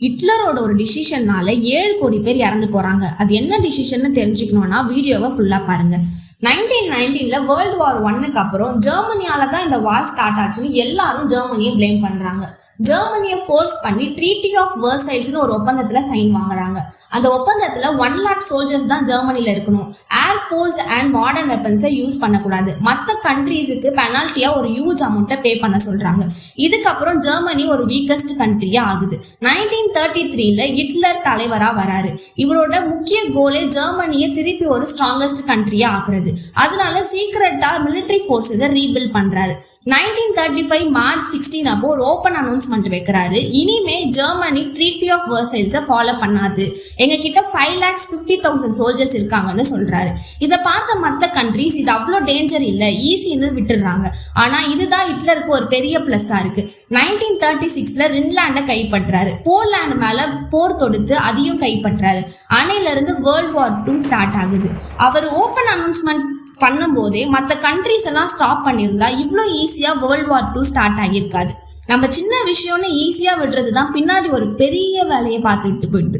ஹிட்லரோட ஒரு டிசிஷன்னால 7 கோடி பேர் இறந்து போறாங்க. அது என்ன டிசிஷன் தெரிஞ்சுக்கணும்னா வீடியோவை ஃபுல்லா பாருங்க. 1919 வேர்ல்டு வார் 1க்கு அப்புறம் ஜெர்மனியால தான் இந்த வார் ஸ்டார்ட் ஆச்சுன்னு எல்லாரும் ஜெர்மனியை பிளேம் பண்றாங்க. ஜெர்மனியை ஃபோர்ஸ் பண்ணி ட்ரீட்டி ஆஃப் வெர்சைல்ஸ்னு ஒரு ஒப்பந்தத்துல சைன் வாங்குறாங்க. அந்த ஒப்பந்தத்துல 1 lakh சோல்ஜர்ஸ் தான் ஜெர்மனில இருக்கணும். Air force and modern வெப்பன்ஸை use பண்ணக்கூடாது. மற்ற கண்ட்ரீஸுக்கு பெனால்ட்டியா ஒரு ஹியூஜ் அமௌண்ட்டை பே பண்ண சொல்றாங்க. இதுக்கப்புறம் ஜெர்மனி ஒரு வீக்கஸ்ட் கண்ட்ரியா ஆகுது. 1933 ஹிட்லர் தலைவரா வராரு. இவரோட முக்கிய கோலே ஜெர்மனியை திருப்பி ஒரு ஸ்ட்ராங்கஸ்ட் கண்ட்ரியா ஆக்குறது. அதனால சீக்கிரட்டா மிலிட்டரி ஃபோர்ஸஸை ரீபில்ட் பண்றாரு. 1935 மார்ச் 16 அப்போ ஒரு ஓப்பன் அனௌன்ஸ்மெண்ட் வைக்கிறாரு. இனிமே ஜெர்மனி ட்ரீட்டி ஆஃப் வெர்சைல்ஸை ஃபாலோ பண்ணாது. எங்க கிட்ட 5,50,000 சோல்ஜர்ஸ் இருக்காங்கன்னு சொல்றாரு. இதை பார்த்த மற்ற கண்ட்ரிஸ் இது அவ்வளோ டேஞ்சர் இல்லை, ஈஸின்னு விட்டுடுறாங்க. ஆனா இதுதான் ஹிட்லருக்கு ஒரு பெரிய பிளஸ்ஸா இருக்கு. 1936 ரின்லாண்டை கைப்பற்றாரு. போலாந்து மேல போர் தொடுத்து அதையும் கைப்பற்றாரு. அணையில இருந்து வேர்ல்ட் வார் 2 ஸ்டார்ட் ஆகுது. அவர் ஓப்பன் அனௌன்ஸ்மெண்ட் பண்ணும்போதே மற்ற கண்ட்ரிஸ் எல்லாம் ஸ்டாப் பண்ணியிருந்தா இவ்வளோ ஈஸியா வேர்ல்ட் வார் 2 ஸ்டார்ட் ஆகியிருக்காது. நம்ம சின்ன விஷயம்னு ஈஸியா விடுறது தான் பின்னாடி ஒரு பெரிய வேலையை பார்த்துட்டு போயிடுது.